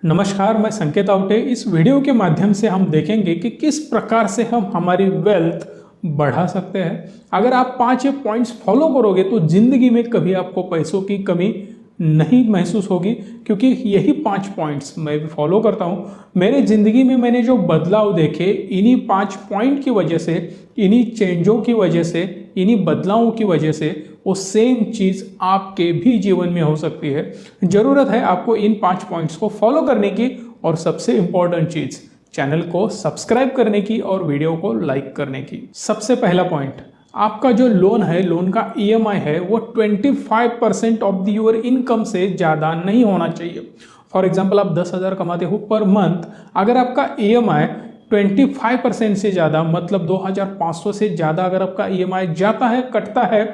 नमस्कार, मैं संकेत आवटे। इस वीडियो के माध्यम से हम देखेंगे कि किस प्रकार से हम हमारी वेल्थ बढ़ा सकते हैं। अगर आप 5 ये पॉइंट्स फॉलो करोगे तो ज़िंदगी में कभी आपको पैसों की कमी नहीं महसूस होगी, क्योंकि यही 5 पॉइंट्स मैं भी फॉलो करता हूँ। मेरे ज़िंदगी में मैंने जो बदलाव देखे इन्हीं 5 पॉइंट की वजह से, इन्हीं चेंजों की वजह से, इन्हीं बदलावों की वजह से वो सेम चीज़ आपके भी जीवन में हो सकती है। ज़रूरत है आपको इन 5 पॉइंट्स को फॉलो करने की, और सबसे इम्पॉर्टेंट चीज़ चैनल को सब्सक्राइब करने की और वीडियो को लाइक करने की। सबसे पहला पॉइंट, आपका जो लोन है, लोन का EMI है, वो 25% ऑफ द योर इनकम से ज़्यादा नहीं होना चाहिए। फॉर एग्जाम्पल, आप 10,000 कमाते हो पर मंथ, अगर आपका EMI 25% से ज़्यादा, मतलब 2,500 से ज़्यादा अगर आपका EMI जाता है, कटता है,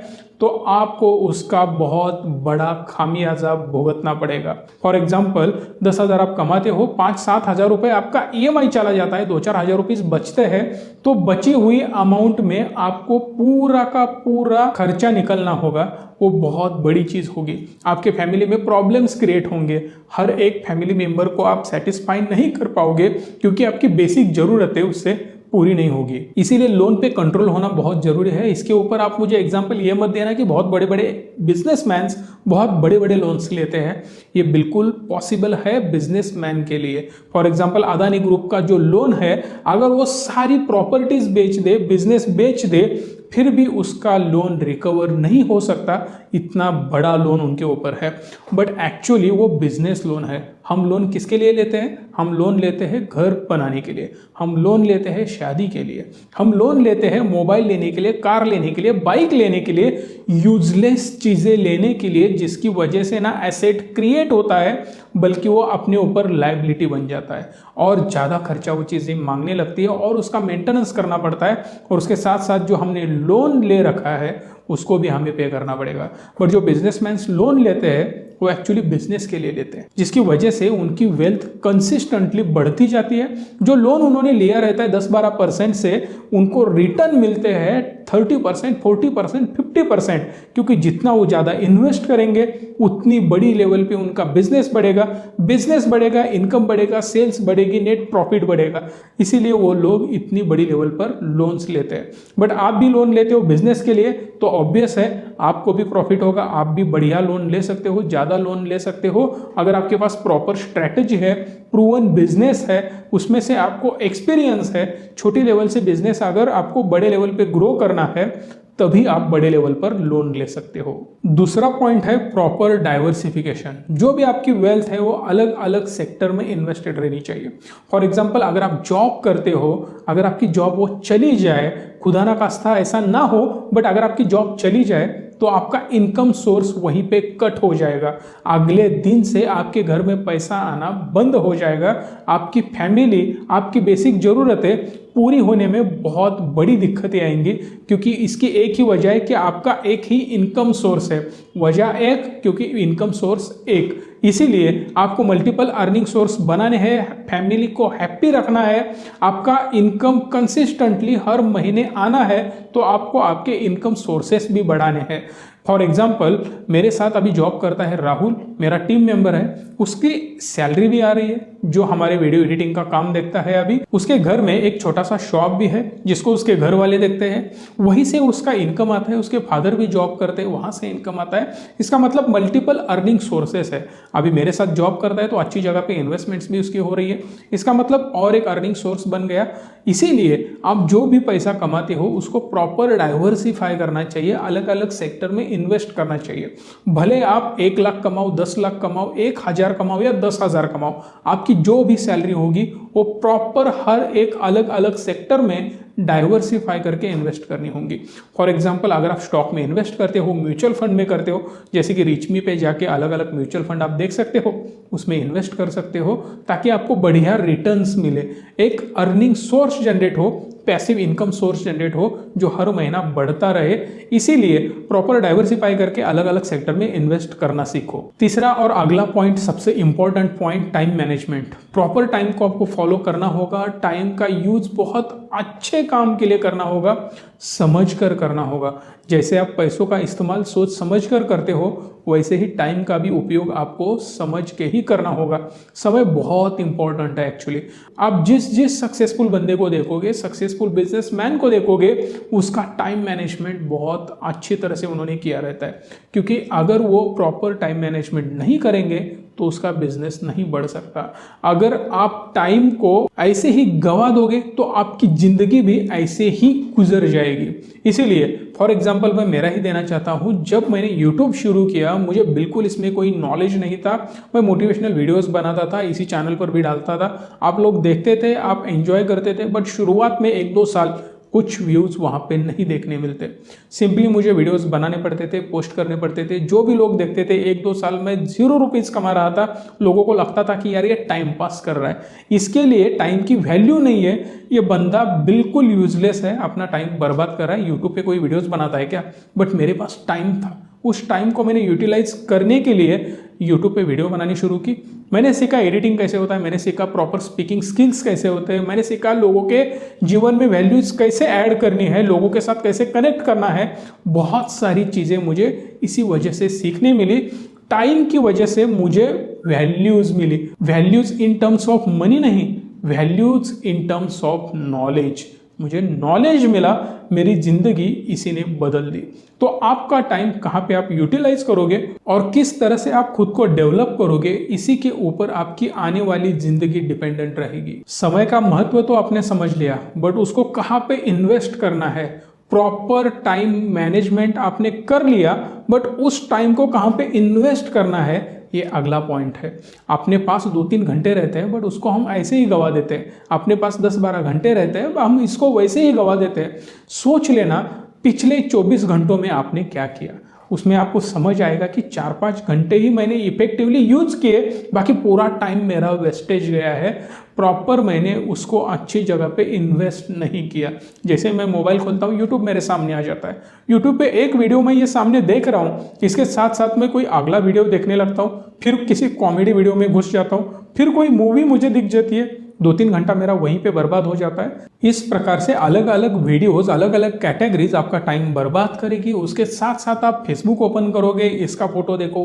तो आपको उसका बहुत बड़ा खामियाजा भुगतना पड़ेगा। फॉर एग्जाम्पल, 10,000 आप कमाते हो, 5-7 हज़ार रुपये आपका EMI चला जाता है, 2-4 हज़ार रुपये बचते हैं, तो बची हुई अमाउंट में आपको पूरा का पूरा खर्चा निकलना होगा। वो बहुत बड़ी चीज़ होगी। आपके फैमिली में प्रॉब्लम्स क्रिएट होंगे। हर एक फैमिली मेंबर को आप सेटिस्फाई नहीं कर पाओगे, क्योंकि आपकी बेसिक ज़रूरतें उससे पूरी नहीं होगी। इसीलिए लोन पे कंट्रोल होना बहुत जरूरी है। इसके ऊपर आप मुझे एग्जांपल ये मत देना कि बहुत बड़े बड़े बिजनेसमैन्स बहुत बड़े बड़े लोन्स लेते हैं। ये बिल्कुल पॉसिबल है बिजनेसमैन के लिए। फॉर एग्जांपल, अदानी ग्रुप का जो लोन है, अगर वो सारी प्रॉपर्टीज बेच दे, बिजनेस बेच दे, फिर भी उसका लोन रिकवर नहीं हो सकता। इतना बड़ा लोन उनके ऊपर है, बट एक्चुअली वो बिजनेस लोन है। हम लोन किसके लिए लेते हैं? हम लोन लेते हैं घर बनाने के लिए, हम लोन लेते हैं शादी के लिए, हम लोन लेते हैं मोबाइल लेने के लिए, कार लेने के लिए, बाइक लेने के लिए, यूजलेस चीज़ें लेने के लिए, जिसकी वजह से ना एसेट क्रिएट होता है, बल्कि वो अपने ऊपर लायबिलिटी बन जाता है और ज़्यादा खर्चा वो चीज़ें मांगने लगती है और उसका मेंटेनेंस करना पड़ता है, और उसके साथ साथ जो हमने लोन ले रखा है उसको भी हमें पे करना पड़ेगा। बट जो बिजनेसमैन लोन लेते हैं वो एक्चुअली बिजनेस के लिए लेते हैं, जिसकी वजह से उनकी वेल्थ कंसिस्टेंटली बढ़ती जाती है। जो लोन उन्होंने लिया रहता है 10-12% से, उनको रिटर्न मिलते हैं 30%, 40%, 50%, क्योंकि जितना वो ज़्यादा इन्वेस्ट करेंगे उतनी बड़ी लेवल पे उनका बिजनेस बढ़ेगा, इनकम बढ़ेगा, सेल्स बढ़ेगी, नेट प्रॉफिट बढ़ेगा। इसीलिए वो लोग इतनी बड़ी लेवल पर लोन्स लेते हैं। बट आप भी लोन लेते हो बिजनेस के लिए, तो ऑब्वियस है आपको भी प्रॉफिट होगा। आप भी बढ़िया लोन ले सकते हो, ज़्यादा लोन ले सकते हो, अगर आपके पास प्रॉपर स्ट्रैटेजी है, प्रूवन बिजनेस है, उसमें से आपको एक्सपीरियंस है। छोटी लेवल से बिजनेस अगर आपको बड़े लेवल पे ग्रो करना है, तभी आप बड़े लेवल पर लोन ले सकते हो। दूसरा पॉइंट है प्रॉपर डाइवर्सिफिकेशन। जो भी आपकी वेल्थ है वो अलग अलग सेक्टर में इन्वेस्टेड रहनी चाहिए। फॉर एग्जांपल, अगर आप जॉब करते हो, अगर आपकी जॉब वो चली जाए, खुदा ना खास्ता ऐसा ना हो, बट अगर आपकी जॉब चली जाए तो आपका इनकम सोर्स वहीं पे कट हो जाएगा। अगले दिन से आपके घर में पैसा आना बंद हो जाएगा। आपकी फैमिली, आपकी बेसिक ज़रूरतें पूरी होने में बहुत बड़ी दिक्कतें आएंगी, क्योंकि इसकी एक ही वजह है कि आपका एक ही इनकम सोर्स है। वजह एक, क्योंकि इनकम सोर्स एक। इसीलिए आपको मल्टीपल अर्निंग सोर्स बनाने हैं, फैमिली को हैप्पी रखना है, आपका इनकम कंसिस्टेंटली हर महीने आना है, तो आपको आपके इनकम सोर्सेस भी बढ़ाने हैं। फॉर एग्जाम्पल, मेरे साथ अभी जॉब करता है राहुल, मेरा टीम मेंबर है, उसकी सैलरी भी आ रही है, जो हमारे वीडियो एडिटिंग का काम देखता है। अभी उसके घर में एक छोटा सा शॉप भी है, जिसको उसके घर वाले देखते हैं, वहीं से उसका इनकम आता है। उसके फादर भी जॉब करते हैं, वहाँ से इनकम आता है। इसका मतलब मल्टीपल अर्निंग सोर्सेस है। अभी मेरे साथ जॉब करता है तो अच्छी जगह पे इन्वेस्टमेंट्स भी उसकी हो रही है, इसका मतलब और एक अर्निंग सोर्स बन गया। इसीलिए आप जो भी पैसा कमाते हो उसको प्रॉपर डाइवर्सिफाई करना चाहिए, अलग अलग सेक्टर में इन्वेस्ट करना चाहिए। भले आप 1 लाख कमाओ, 10 लाख कमाओ, 1,000 कमाओ या 10,000 कमाओ, आपकी जो भी सैलरी होगी वो प्रॉपर हर एक अलग अलग सेक्टर में डाइवर्सिफाई करके इन्वेस्ट करनी होंगी। फॉर एग्जांपल, अगर आप स्टॉक में इन्वेस्ट करते हो, म्यूचुअल फंड में करते हो, जैसे कि रिचमी पे जाके अलग अलग म्यूचुअल फंड आप देख सकते हो, उसमें इन्वेस्ट कर सकते हो, ताकि आपको बढ़िया रिटर्न्स मिले, एक अर्निंग सोर्स जनरेट हो, पैसिव इनकम सोर्स जनरेट हो, जो हर महीना बढ़ता रहे। इसीलिए प्रॉपर डाइवर्सिफाई करके अलग अलग सेक्टर में इन्वेस्ट करना सीखो। तीसरा और अगला पॉइंट, सबसे important point, time management. Proper time को आपको फॉलो करना होगा। टाइम का यूज बहुत अच्छे काम के लिए करना होगा, समझ कर करना होगा। जैसे आप पैसों का इस्तेमाल सोच समझ कर करते हो, वैसे ही टाइम का भी उपयोग आपको समझ के ही करना होगा। समय बहुत इंपॉर्टेंट है एक्चुअली। आप जिस सक्सेसफुल बंदे को देखोगे, सक्सेसफुल बिजनेसमैन को देखोगे, उसका टाइम मैनेजमेंट बहुत अच्छी तरह से उन्होंने किया रहता है, क्योंकि अगर वो प्रॉपर टाइम मैनेजमेंट नहीं करेंगे तो उसका बिजनेस नहीं बढ़ सकता। अगर आप टाइम को ऐसे ही गवा दोगे तो आपकी जिंदगी भी ऐसे ही गुजर जाएगी। इसीलिए फॉर एग्जाम्पल मैं मेरा ही देना चाहता हूँ। जब मैंने यूट्यूब शुरू किया, मुझे बिल्कुल इसमें कोई नॉलेज नहीं था। मैं मोटिवेशनल वीडियोस बनाता था, इसी चैनल पर भी डालता था, आप लोग देखते थे, आप एंजॉय करते थे, बट शुरुआत में 1-2 साल कुछ व्यूज़ वहाँ पे नहीं देखने मिलते। सिंपली मुझे वीडियोस बनाने पड़ते थे, पोस्ट करने पड़ते थे। जो भी लोग देखते थे, 1-2 साल में 0 रुपीज़ कमा रहा था। लोगों को लगता था कि यार ये टाइम पास कर रहा है, इसके लिए टाइम की वैल्यू नहीं है, ये बंदा बिल्कुल यूजलेस है, अपना टाइम बर्बाद कर रहा है, यूट्यूब पे कोई वीडियोस बनाता है क्या। बट मेरे पास टाइम था, उस टाइम को मैंने यूटिलाइज करने के लिए यूट्यूब पे वीडियो बनानी शुरू की। मैंने सीखा एडिटिंग कैसे होता है, मैंने सीखा प्रॉपर स्पीकिंग स्किल्स कैसे होते हैं, मैंने सीखा लोगों के जीवन में वैल्यूज कैसे ऐड करनी है, लोगों के साथ कैसे कनेक्ट करना है। बहुत सारी चीज़ें मुझे इसी वजह से सीखने मिली। टाइम की वजह से मुझे वैल्यूज मिली। Values in terms of money नहीं, values in terms of knowledge. मुझे नॉलेज मिला, मेरी जिंदगी इसी ने बदल दी। तो आपका टाइम कहाँ पे आप यूटिलाइज करोगे और किस तरह से आप खुद को डेवलप करोगे, इसी के ऊपर आपकी आने वाली जिंदगी डिपेंडेंट रहेगी। समय का महत्व तो आपने समझ लिया, बट उसको कहाँ पे इन्वेस्ट करना है, प्रॉपर टाइम मैनेजमेंट आपने कर लिया, बट उस टाइम को कहाँ पे इन्वेस्ट करना है, ये अगला पॉइंट है। अपने पास 2-3 घंटे रहते हैं, बट उसको हम ऐसे ही गवा देते हैं। अपने पास 10-12 घंटे रहते हैं, हम इसको वैसे ही गवा देते हैं। सोच लेना पिछले 24 घंटों में आपने क्या किया, उसमें आपको समझ आएगा कि 4-5 घंटे ही मैंने इफेक्टिवली यूज किए, बाकी पूरा टाइम मेरा वेस्टेज गया है। प्रॉपर मैंने उसको अच्छी जगह पे इन्वेस्ट नहीं किया। जैसे मैं मोबाइल खोलता हूँ, यूट्यूब मेरे सामने आ जाता है, यूट्यूब पे एक वीडियो मैं ये सामने देख रहा हूँ, इसके साथ साथ मैं कोई अगला वीडियो देखने लगता हूँ, फिर किसी कॉमेडी वीडियो में घुस जाता हूँ, फिर कोई मूवी मुझे दिख जाती है, 2-3 घंटा मेरा वहीं पे बर्बाद हो जाता है। इस प्रकार से अलग अलग वीडियोस, अलग अलग कैटेगरीज आपका टाइम बर्बाद करेगी। उसके साथ साथ आप फेसबुक ओपन करोगे, इसका फोटो देखो,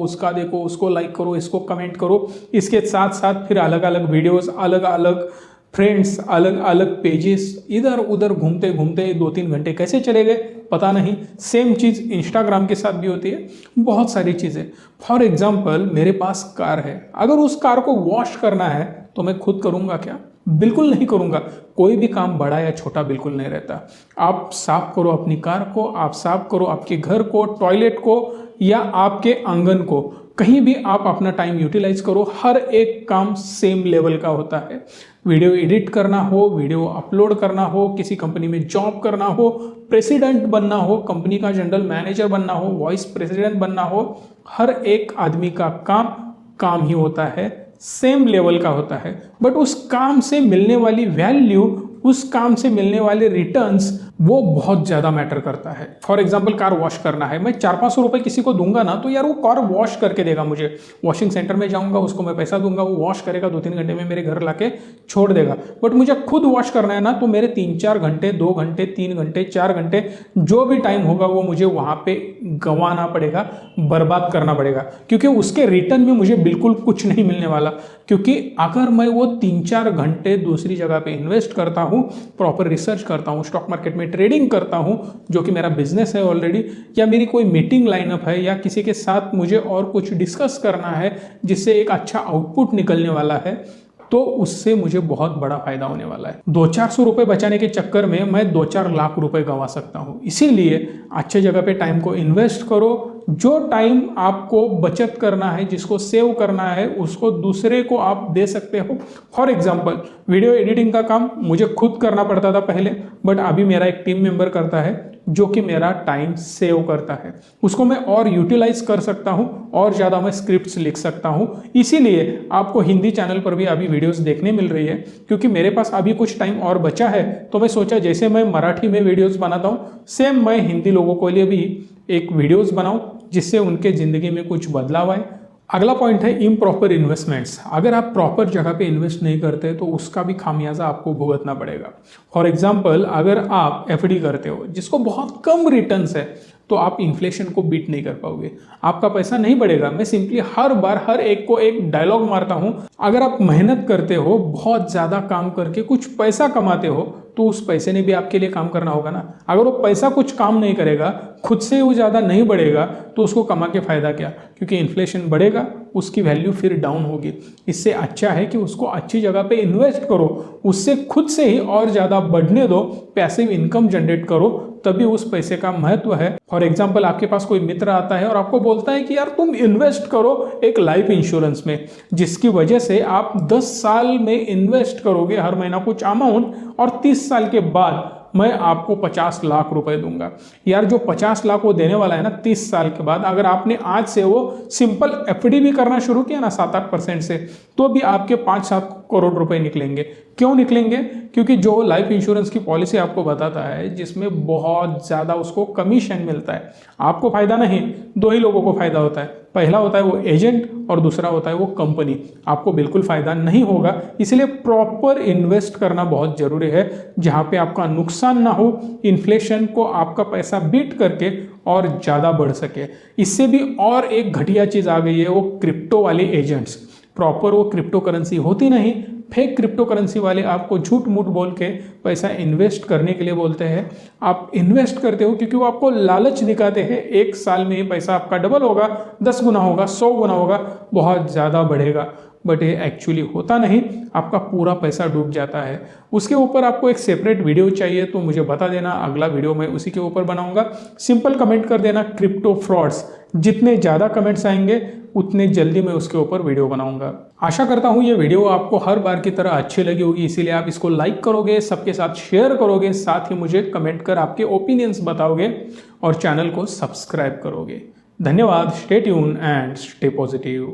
उसको लाइक करो, इसको कमेंट करो। इसके साथ साथ फिर अलग अलग वीडियोस, अलग अलग फ्रेंड्स, अलग अलग पेजेस, इधर उधर घूमते घूमते 2-3 घंटे कैसे चले गए पता नहीं। सेम चीज़ इंस्टाग्राम के साथ भी होती है, बहुत सारी चीज़ें। फॉर एग्जाम्पल मेरे पास कार है, अगर उस कार को वॉश करना है तो मैं खुद करूँगा क्या? बिल्कुल नहीं करूँगा। कोई भी काम बड़ा या छोटा बिल्कुल नहीं रहता। आप साफ करो अपनी कार को, आप साफ करो आपके घर को, टॉयलेट को या आपके आंगन को, कहीं भी आप अपना टाइम यूटिलाइज करो। हर एक काम सेम लेवल का होता है। वीडियो एडिट करना हो, वीडियो अपलोड करना हो, किसी कंपनी में जॉब करना हो, प्रेसिडेंट बनना हो, कंपनी का जनरल मैनेजर बनना हो, वाइस प्रेसिडेंट बनना हो, हर एक आदमी का काम ही होता है, सेम लेवल का होता है। बट उस काम से मिलने वाली वैल्यू, उस काम से मिलने वाले रिटर्न्स, वो बहुत ज़्यादा मैटर करता है। फॉर एग्जाम्पल कार वॉश करना है, मैं 400-500 रुपये किसी को दूंगा ना, तो यार वो कार वॉश करके देगा मुझे। वॉशिंग सेंटर में जाऊंगा, उसको मैं पैसा दूंगा, वो वॉश करेगा, 2-3 घंटे में मेरे घर लाके छोड़ देगा। बट मुझे खुद वॉश करना है ना, तो मेरे 3-4 घंटे, 2 घंटे, 3 घंटे, 4 घंटे, जो भी टाइम होगा वो मुझे वहाँ पे गंवाना पड़ेगा, बर्बाद करना पड़ेगा, क्योंकि उसके रिटर्न में मुझे बिल्कुल कुछ नहीं मिलने वाला। क्योंकि अगर मैं वो 3-4 घंटे दूसरी जगह पे इन्वेस्ट करता हूँ, प्रॉपर रिसर्च करता हूँ, स्टॉक मार्केट में ट्रेडिंग करता हूँ, जो कि मेरा बिजनेस है ऑलरेडी, या मेरी कोई मीटिंग लाइनअप है, या किसी के साथ मुझे और कुछ डिस्कस करना है जिससे एक अच्छा आउटपुट निकलने वाला है, तो उससे मुझे बहुत बड़ा फायदा होने वाला है। 200-400 रुपये बचाने के चक्कर में मैं 2-4 लाख रुपए गंवा सकता हूँ। इसीलिए अच्छे जगह पे टाइम को इन्वेस्ट करो। जो टाइम आपको बचत करना है, जिसको सेव करना है, उसको दूसरे को आप दे सकते हो। फॉर एग्जाम्पल वीडियो एडिटिंग का काम मुझे खुद करना पड़ता था पहले, बट अभी मेरा एक टीम मेंबर करता है जो कि मेरा टाइम सेव करता है। उसको मैं और यूटिलाइज कर सकता हूँ, और ज़्यादा मैं स्क्रिप्ट्स लिख सकता हूँ। इसीलिए आपको हिंदी चैनल पर भी अभी वीडियोस देखने मिल रही है, क्योंकि मेरे पास अभी कुछ टाइम और बचा है। तो मैं सोचा जैसे मैं मराठी में वीडियोस बनाता हूँ, सेम मैं हिंदी लोगों के लिए भी एक वीडियोस बनाऊं, जिससे उनके ज़िंदगी में कुछ बदलाव आए। अगला पॉइंट है इम्प्रॉपर इन्वेस्टमेंट्स। अगर आप प्रॉपर जगह पे इन्वेस्ट नहीं करते तो उसका भी खामियाजा आपको भुगतना पड़ेगा। फॉर एग्जाम्पल अगर आप एफडी करते हो, जिसको बहुत कम रिटर्न्स है, तो आप इन्फ्लेशन को बीट नहीं कर पाओगे, आपका पैसा नहीं बढ़ेगा। मैं सिंपली हर बार हर एक को एक डायलॉग मारता हूं, अगर आप मेहनत करते हो, बहुत ज़्यादा काम करके कुछ पैसा कमाते हो, तो उस पैसे ने भी आपके लिए काम करना होगा ना। अगर वो पैसा कुछ काम नहीं करेगा, खुद से वो ज़्यादा नहीं बढ़ेगा, तो उसको कमा के फ़ायदा क्या, क्योंकि इन्फ्लेशन बढ़ेगा, उसकी वैल्यू फिर डाउन होगी। इससे अच्छा है कि उसको अच्छी जगह पे इन्वेस्ट करो, उससे खुद से ही और ज़्यादा बढ़ने दो, पैसिव इनकम जनरेट करो, तभी उस पैसे का महत्व है। फॉर एग्जाम्पल, आपके पास कोई मित्र आता है और आपको बोलता है कि यार तुम इन्वेस्ट करो एक लाइफ इंश्योरेंस में, जिसकी वजह से आप 10 साल में इन्वेस्ट करोगे हर महीना कुछ अमाउंट, और 30 साल के बाद मैं आपको 50 लाख रुपए दूंगा। यार जो 50 लाख वो देने वाला है ना 30 साल के बाद, अगर आपने आज से वो सिंपल एफडी भी करना शुरू किया ना 7-8% से, तो भी आपके 5-7 करोड़ रुपए निकलेंगे। क्यों निकलेंगे? क्योंकि जो लाइफ इंश्योरेंस की पॉलिसी आपको बताता है, जिसमें बहुत ज़्यादा उसको कमीशन मिलता है, आपको फायदा नहीं, 2 ही लोगों को फायदा होता है। पहला होता है वो एजेंट और दूसरा होता है वो कंपनी। आपको बिल्कुल फायदा नहीं होगा, इसलिए प्रॉपर इन्वेस्ट करना बहुत जरूरी है, जहां पे आपका नुकसान ना हो, इन्फ्लेशन को आपका पैसा बीट करके और ज़्यादा बढ़ सके। इससे भी और एक घटिया चीज़ आ गई है, वो क्रिप्टो वाले एजेंट्स। प्रॉपर वो क्रिप्टो करेंसी होती नहीं, फेक क्रिप्टो करेंसी वाले आपको झूठ मूठ बोल के पैसा इन्वेस्ट करने के लिए बोलते हैं। आप इन्वेस्ट करते हो क्योंकि वो आपको लालच दिखाते हैं, 1 साल में ही पैसा आपका डबल होगा, 10 गुना होगा, 100 गुना होगा, बहुत ज़्यादा बढ़ेगा। बट ये एक्चुअली होता नहीं, आपका पूरा पैसा डूब जाता है। उसके ऊपर आपको एक सेपरेट वीडियो चाहिए तो मुझे बता देना, अगला वीडियो मैं उसी के ऊपर बनाऊंगा। सिंपल कमेंट कर देना क्रिप्टो फ्रॉड्स, जितने ज़्यादा कमेंट्स आएंगे उतने जल्दी मैं उसके ऊपर वीडियो बनाऊंगा। आशा करता हूँ ये वीडियो आपको हर बार की तरह अच्छी लगी होगी, इसीलिए आप इसको लाइक करोगे, सबके साथ शेयर करोगे, साथ ही मुझे कमेंट कर आपके ओपिनियंस बताओगे और चैनल को सब्सक्राइब करोगे। धन्यवाद। Stay tune and stay positive.